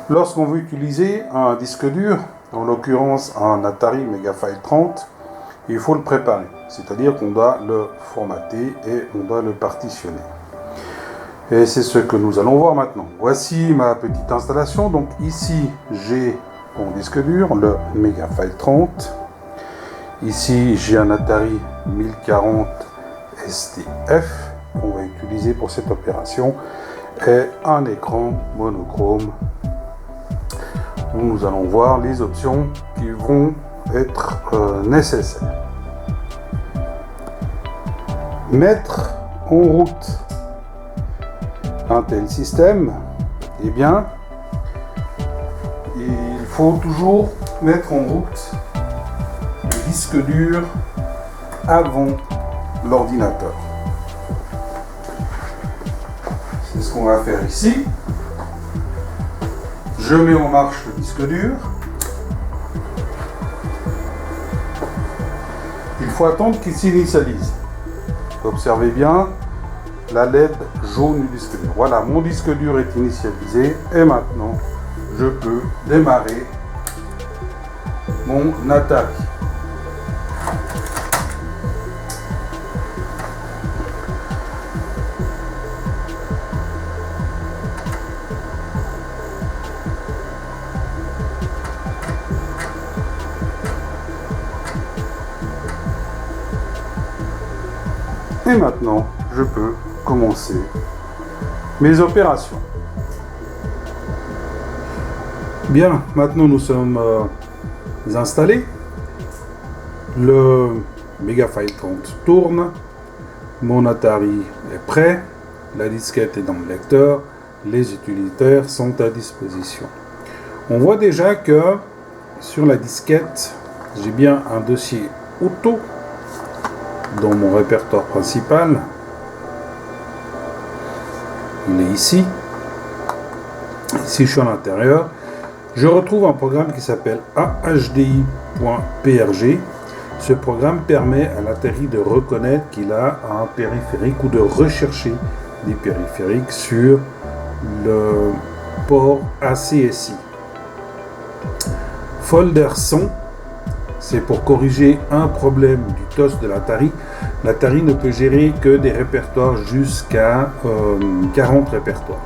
Lorsqu'on veut utiliser un disque dur, en l'occurrence un Atari Megafile 30, il faut le préparer. C'est-à-dire qu'on doit le formater et on doit le partitionner. Et c'est ce que nous allons voir maintenant. Voici ma petite installation. Donc ici, j'ai mon disque dur, le Megafile 30. Ici, j'ai un Atari 1040 STF qu'on va utiliser pour cette opération et un écran monochrome où nous allons voir les options qui vont être nécessaires. Mettre en route un tel système, eh bien, il faut toujours mettre en route le disque dur avant l'ordinateur. C'est ce qu'on va faire ici. Je mets en marche le disque dur. Il faut attendre qu'il s'initialise. Observez bien la LED jaune du disque dur. Voilà, mon disque dur est initialisé et maintenant je peux démarrer mon Atari. Et maintenant, je peux commencer mes opérations. Bien, maintenant nous sommes installés. Le Megafile 30 tourne. Mon Atari est prêt. La disquette est dans le lecteur. Les utilitaires sont à disposition. On voit déjà que sur la disquette, j'ai bien un dossier auto dans mon répertoire principal. Il est ici. Ici, je suis à l'intérieur. Je retrouve un programme qui s'appelle ahdi.prg. Ce programme permet à l'Atari de reconnaître qu'il a un périphérique ou de rechercher des périphériques sur le port ACSI. Folder son, c'est pour corriger un problème du TOS de l'Atari. L'Atari ne peut gérer que des répertoires jusqu'à 40 répertoires.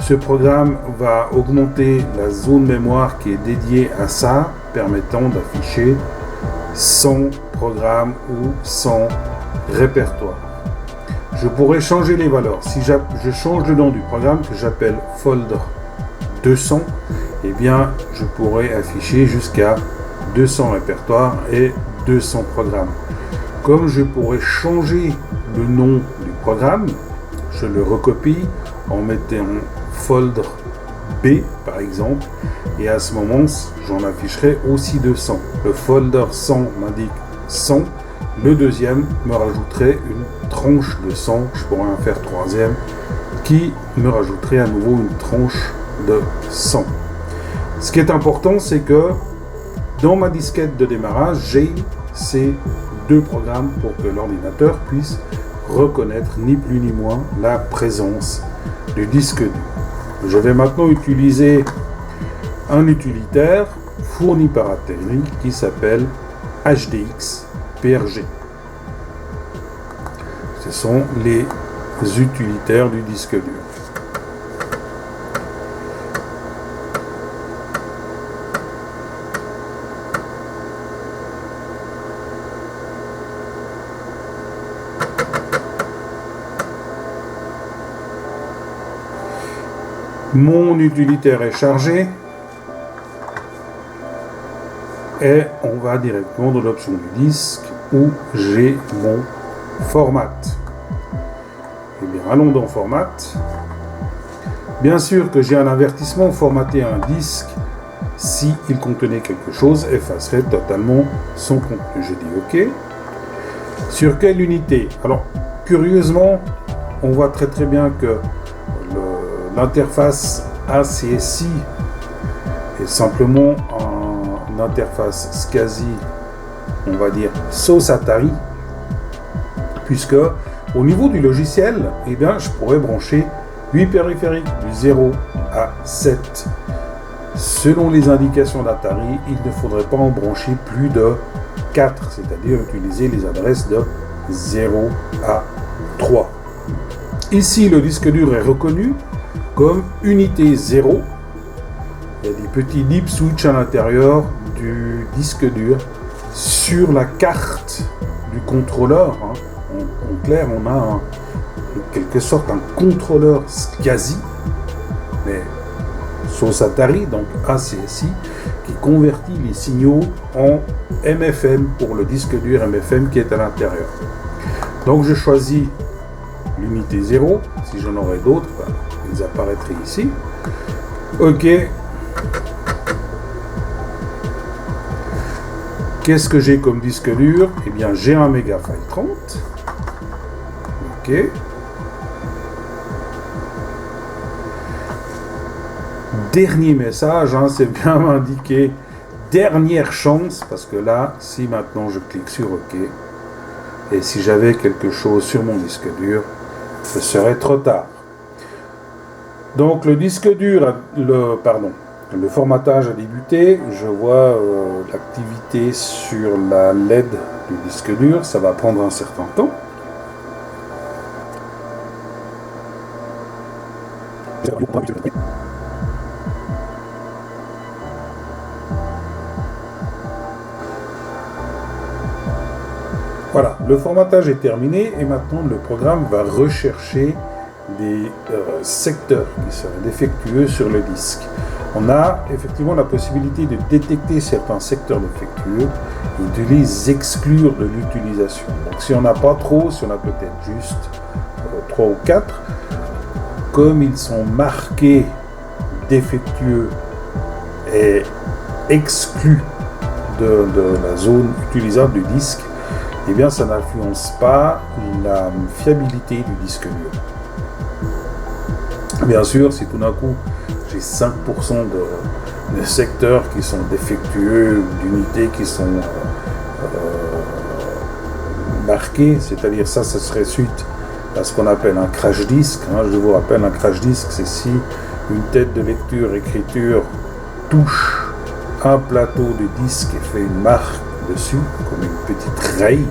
Ce programme va augmenter la zone mémoire qui est dédiée à ça, permettant d'afficher 100 programmes ou 100 répertoires. Je pourrais changer les valeurs. Si je change le nom du programme que j'appelle folder 200, eh bien je pourrais afficher jusqu'à 200 répertoires et 200 programmes. Comme je pourrais changer le nom du programme, je le recopie en mettant folder B par exemple, et à ce moment j'en afficherai aussi 200. Le folder 100 m'indique 100, le deuxième me rajouterait une tranche de 100, je pourrais en faire troisième qui me rajouterait à nouveau une tranche de 100. Ce qui est important, c'est que dans ma disquette de démarrage, j'ai ces deux programmes pour que l'ordinateur puisse reconnaître ni plus ni moins la présence du disque dur. Je vais maintenant utiliser un utilitaire fourni par Atari qui s'appelle HDX-PRG. Ce sont les utilitaires du disque dur. Mon utilitaire est chargé et on va directement dans l'option du disque où j'ai mon format. Eh bien, allons dans format. Bien sûr que j'ai un avertissement, formater un disque si il contenait quelque chose effacerait totalement son contenu. Je dis OK. Sur quelle unité? Alors, curieusement, on voit très bien que l'interface ACSI est simplement une interface SCSI, on va dire sauce Atari, puisque au niveau du logiciel, eh bien, je pourrais brancher 8 périphériques du 0 à 7 Selon les indications d'Atari, il ne faudrait pas en brancher plus de 4, c'est-à-dire utiliser les adresses de 0 à 3. Ici, le disque dur est reconnu comme unité 0. Il y a des petits dip switch à l'intérieur du disque dur sur la carte du contrôleur. En clair, on a en quelque sorte un contrôleur SCSI, mais sauce Atari, donc ACSI, qui convertit les signaux en MFM pour le disque dur MFM qui est à l'intérieur. Donc je choisis l'unité 0, si j'en aurais d'autres, ils apparaîtraient ici. Ok. Qu'est-ce que j'ai comme disque dur? Eh bien, j'ai un Megafile 30. Ok. Dernier message, c'est bien indiqué dernière chance, parce que là, si maintenant je clique sur OK, et si j'avais quelque chose sur mon disque dur, ce serait trop tard. Donc le disque dur, le formatage a débuté. Je vois l'activité sur la LED du disque dur. Ça va prendre un certain temps. Voilà, le formatage est terminé et maintenant le programme va rechercher des secteurs qui seraient défectueux sur le disque. On a effectivement la possibilité de détecter certains secteurs défectueux et de les exclure de l'utilisation. Donc si on n'a pas trop, si on a peut-être juste 3 ou 4, comme ils sont marqués défectueux et exclus de la zone utilisable du disque, eh bien ça n'influence pas la fiabilité du disque dur. Bien sûr, si tout d'un coup j'ai 5% de secteurs qui sont défectueux, d'unités qui sont marquées, c'est-à-dire ça serait suite à ce qu'on appelle un crash disk. Je vous rappelle, un crash disk, c'est si une tête de lecture-écriture touche un plateau de disque et fait une marque dessus, comme une petite raye.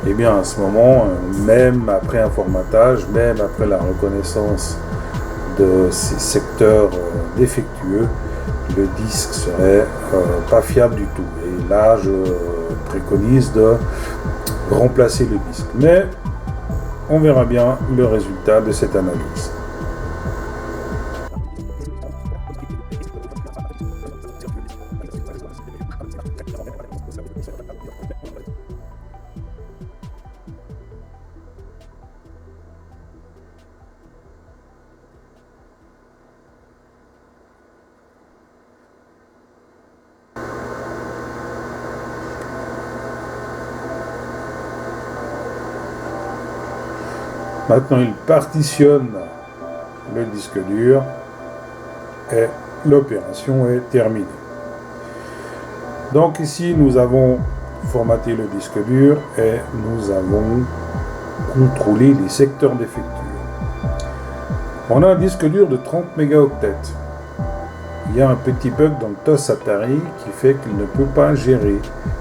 Et bien à ce moment, même après un formatage, même après la reconnaissance de ces secteurs défectueux, le disque serait pas fiable du tout. Et là, je préconise de remplacer le disque. Mais on verra bien le résultat de cette analyse. Maintenant, il partitionne le disque dur et l'opération est terminée. Donc ici, nous avons formaté le disque dur et nous avons contrôlé les secteurs défectueux. On a un disque dur de 30 mégaoctets. Il y a un petit bug dans le TOS Atari qui fait qu'il ne peut pas gérer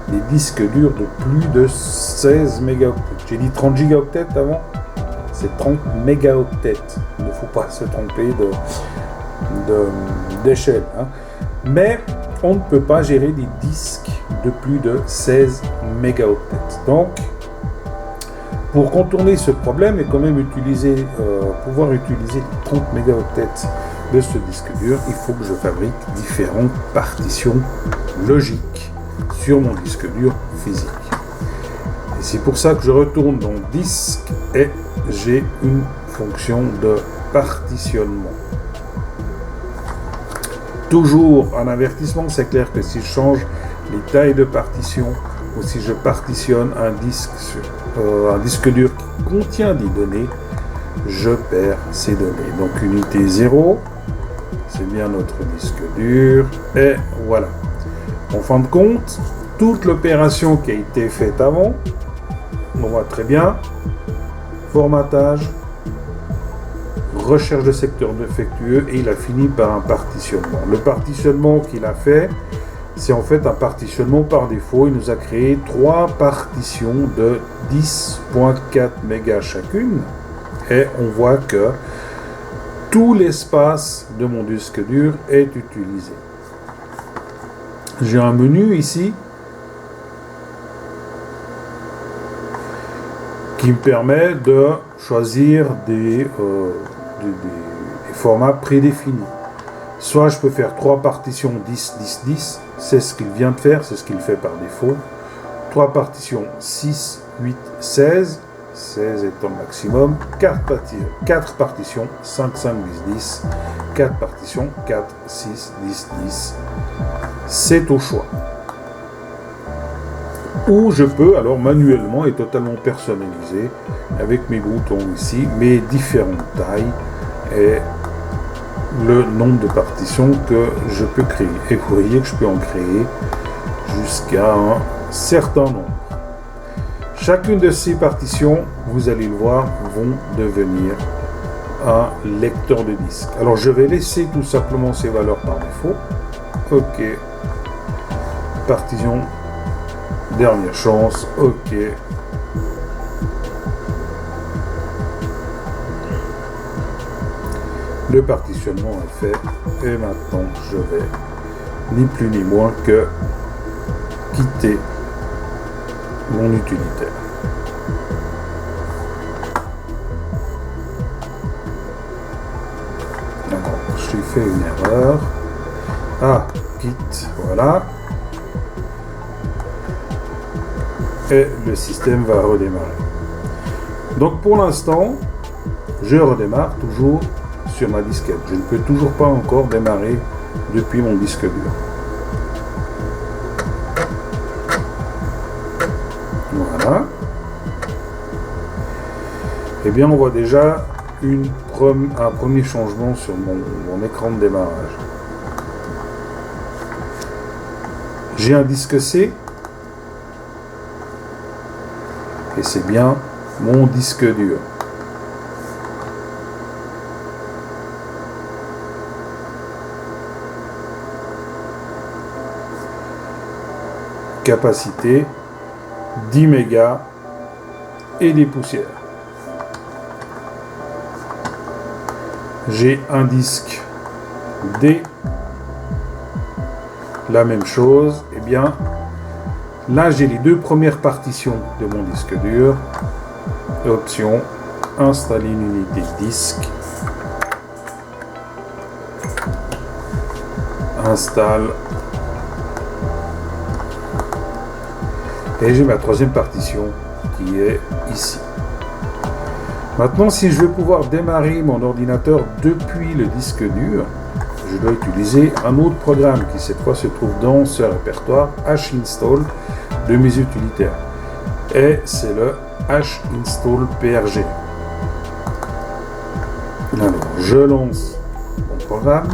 des disques durs de plus de 16 mégaoctets. J'ai dit 30 gigaoctets avant, c'est 30 mégaoctets. Il ne faut pas se tromper d'échelle. Mais on ne peut pas gérer des disques de plus de 16 mégaoctets. Donc, pour contourner ce problème et quand même pouvoir utiliser les 30 mégaoctets de ce disque dur, il faut que je fabrique différentes partitions logiques sur mon disque dur physique. Et c'est pour ça que je retourne dans disque et j'ai une fonction de partitionnement. Toujours un avertissement, c'est clair que si je change les tailles de partition ou si je partitionne un disque dur qui contient des données, je perds ces données. Donc unité 0, c'est bien notre disque dur, et voilà. En fin de compte, toute l'opération qui a été faite avant, on voit très bien, formatage, recherche de secteurs défectueux et il a fini par un partitionnement. Le partitionnement qu'il a fait, c'est en fait un partitionnement par défaut. Il nous a créé 3 partitions de 10.4 mégas chacune et on voit que tout l'espace de mon disque dur est utilisé. J'ai un menu ici qui me permet de choisir des formats prédéfinis. Soit je peux faire 3 partitions 10, 10, 10, c'est ce qu'il vient de faire, c'est ce qu'il fait par défaut. 3 partitions 6, 8, 16, 16 étant le maximum, 4 partitions 5, 5, 10, 10, 4 partitions 4, 6, 10, 10. C'est au choix. Ou je peux alors manuellement et totalement personnaliser avec mes boutons ici, mes différentes tailles et le nombre de partitions que je peux créer. Et vous voyez que je peux en créer jusqu'à un certain nombre. Chacune de ces partitions, vous allez le voir, vont devenir un lecteur de disque. Alors je vais laisser tout simplement ces valeurs par défaut. OK. Partition dernière chance. OK. Le partitionnement est fait. Et maintenant, je vais ni plus ni moins que quitter mon utilitaire. Alors, j'ai fait une erreur. Ah, quitte, voilà. Et le système va redémarrer. Donc pour l'instant, je redémarre toujours sur ma disquette. Je ne peux toujours pas encore démarrer depuis mon disque dur. Voilà. Eh bien, on voit déjà un premier changement sur mon écran de démarrage. J'ai un disque C. Et c'est bien mon disque dur. Capacité 10 mégas et des poussières. J'ai un disque D. La même chose. Eh bien, là, j'ai les 2 premières partitions de mon disque dur. Option, installer une unité disque. Installe. Et j'ai ma 3e partition qui est ici. Maintenant, si je veux pouvoir démarrer mon ordinateur depuis le disque dur, je dois utiliser un autre programme qui cette fois se trouve dans ce répertoire H-Install de mes utilitaires. Et c'est le H-Install PRG. Alors, je lance mon programme.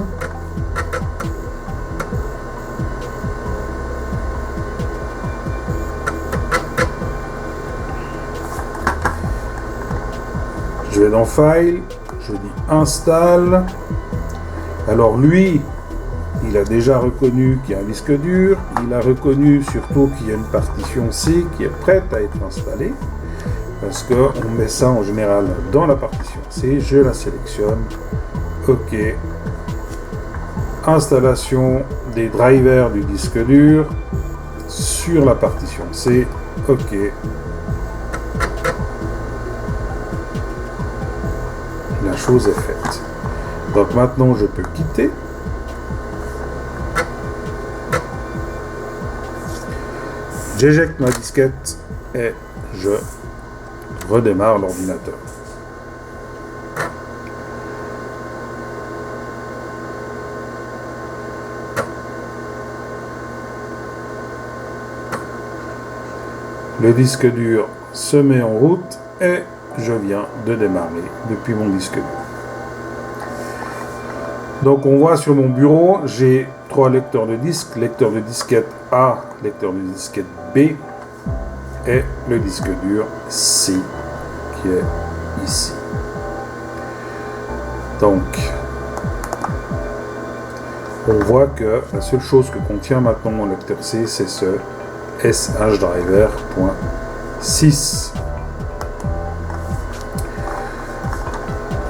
Je vais dans File, je dis Install. Alors lui, il a déjà reconnu qu'il y a un disque dur, il a reconnu surtout qu'il y a une partition C qui est prête à être installée, parce qu'on met ça en général dans la partition C, je la sélectionne, OK, installation des drivers du disque dur sur la partition C, OK. La chose est faite. Donc maintenant je peux quitter. J'éjecte ma disquette et je redémarre l'ordinateur. Le disque dur se met en route et je viens de démarrer depuis mon disque dur. Donc on voit sur mon bureau, j'ai 3 lecteurs de disques, lecteur de disquette A, lecteur de disquette B et le disque dur C qui est ici. Donc, on voit que la seule chose que contient maintenant mon lecteur C, c'est ce shdriver.6.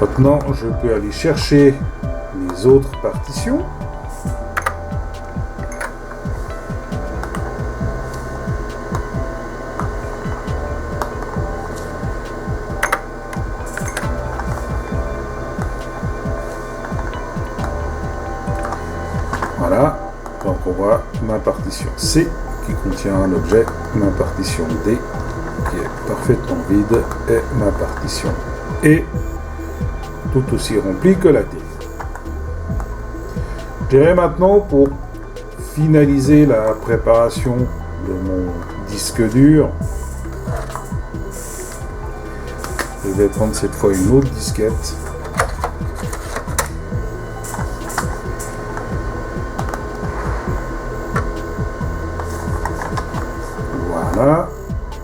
Maintenant, je peux aller chercher les autres partitions. Voilà, donc on voit ma partition C qui contient un objet, ma partition D qui est parfaitement vide et ma partition E tout aussi remplie que la D. Je dirais maintenant, pour finaliser la préparation de mon disque dur, je vais prendre cette fois une autre disquette. Voilà.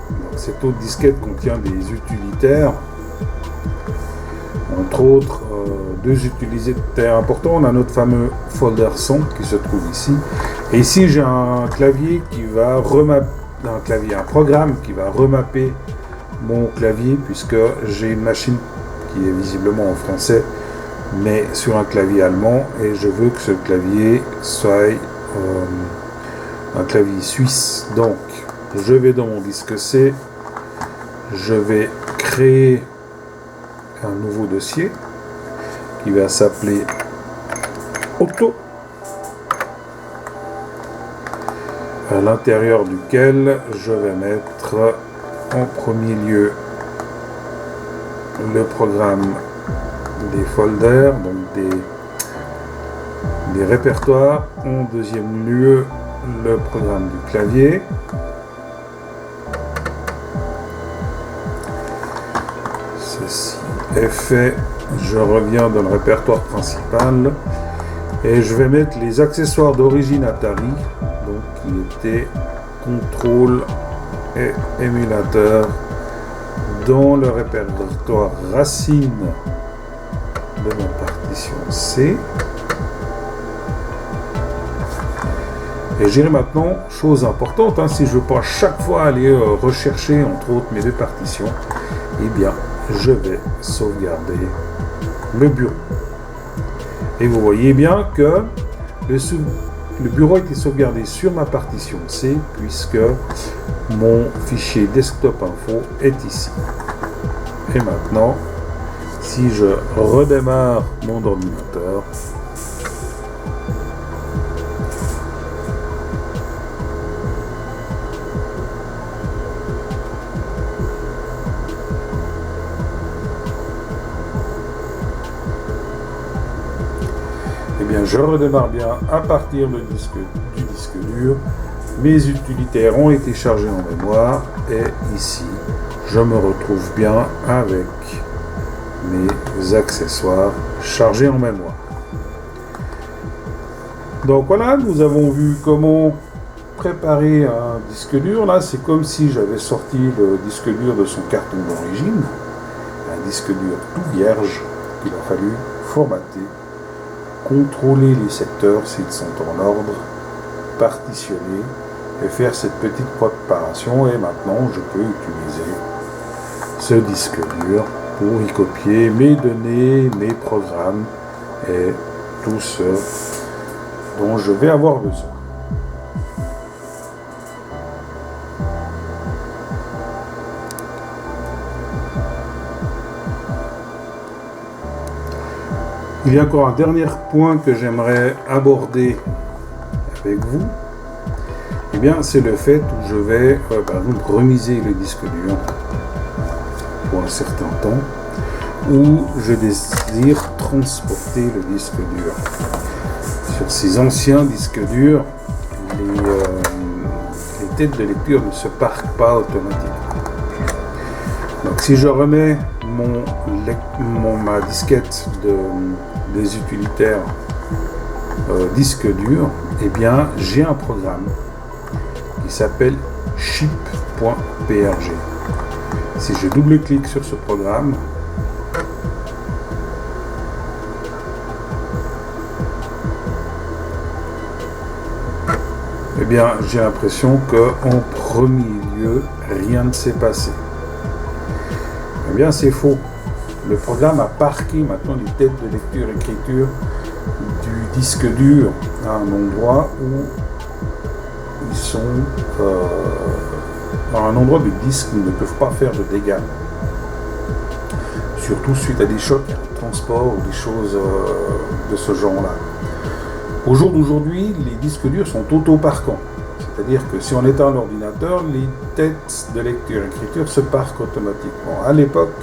Donc, cette autre disquette contient des utilitaires, entre autres deux utilitaires importants. On a notre fameux folder son qui se trouve ici. Et ici j'ai un clavier qui va un programme qui va remapper mon clavier, puisque j'ai une machine qui est visiblement en français mais sur un clavier allemand, et je veux que ce clavier soit un clavier suisse. Donc je vais dans mon disque C, je vais créer un nouveau dossier qui va s'appeler Auto, à l'intérieur duquel je vais mettre en premier lieu le programme des folders, donc des répertoires, en deuxième lieu le programme du clavier. Ceci est fait, je reviens dans le répertoire principal et je vais mettre les accessoires d'origine Atari, donc qui étaient contrôle et émulateur, dans le répertoire racine de ma partition C. Et j'irai maintenant, chose importante, si je veux pas chaque fois aller rechercher entre autres mes deux partitions, eh bien je vais sauvegarder le bureau. Et vous voyez bien que le bureau a été sauvegardé sur ma partition C, puisque mon fichier desktop info est ici. Et maintenant, si je redémarre mon ordinateur, eh bien, je redémarre bien à partir du disque dur. Mes utilitaires ont été chargés en mémoire et ici, je me retrouve bien avec mes accessoires chargés en mémoire. Donc voilà, nous avons vu comment préparer un disque dur. Là, c'est comme si j'avais sorti le disque dur de son carton d'origine. Un disque dur tout vierge qu'il a fallu formater, contrôler les secteurs s'ils sont en ordre, partitionner et faire cette petite préparation. Et maintenant, je peux utiliser ce disque dur pour y copier mes données, mes programmes et tout ce dont je vais avoir besoin. Il y a encore un dernier point que j'aimerais aborder avec vous. Eh bien, c'est le fait où je vais, par exemple, remiser le disque dur pour un certain temps, où je désire transporter le disque dur. Sur ces anciens disques durs, les têtes de lecture ne se parquent pas automatiquement. Donc si je remets ma disquette des utilitaires disque dur, eh bien j'ai un programme qui s'appelle chip.prg. Si je double-clique sur ce programme, bien, j'ai l'impression qu'en premier lieu, rien ne s'est passé. Eh bien, c'est faux. Le programme a parqué maintenant les têtes de lecture-écriture du disque dur à un endroit où ils sont à un endroit du disque où ils ne peuvent pas faire de dégâts. Surtout suite à des chocs, à un transport ou des choses de ce genre-là. Au jour d'aujourd'hui, les disques durs sont auto-parquants. C'est-à-dire que si on éteint l'ordinateur, les têtes de lecture-écriture se parquent automatiquement. À l'époque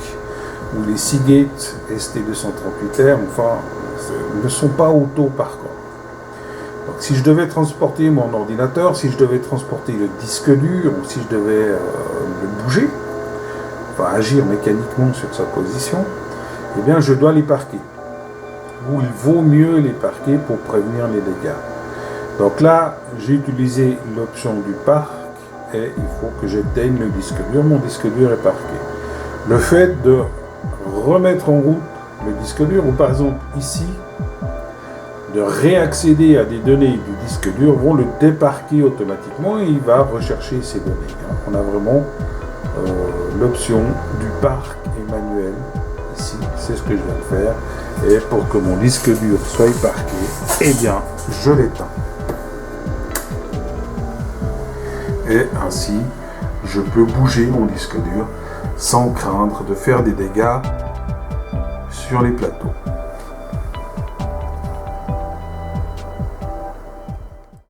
où les Seagate ST238R, ne sont pas auto-parquants. Donc si je devais transporter mon ordinateur, si je devais transporter le disque dur, ou si je devais le bouger, agir mécaniquement sur sa position, eh bien je dois les parquer. Ou il vaut mieux les parquer pour prévenir les dégâts. Donc là, j'ai utilisé l'option du parc et il faut que j'éteigne le disque dur. Mon disque dur est parqué. Le fait de remettre en route le disque dur, ou par exemple ici, de réaccéder à des données du disque dur, vont le déparquer automatiquement et il va rechercher ces données. On a vraiment l'option du parc manuel ici, c'est ce que je viens de faire. Et pour que mon disque dur soit parqué, eh bien, je l'éteins. Et ainsi, je peux bouger mon disque dur sans craindre de faire des dégâts sur les plateaux.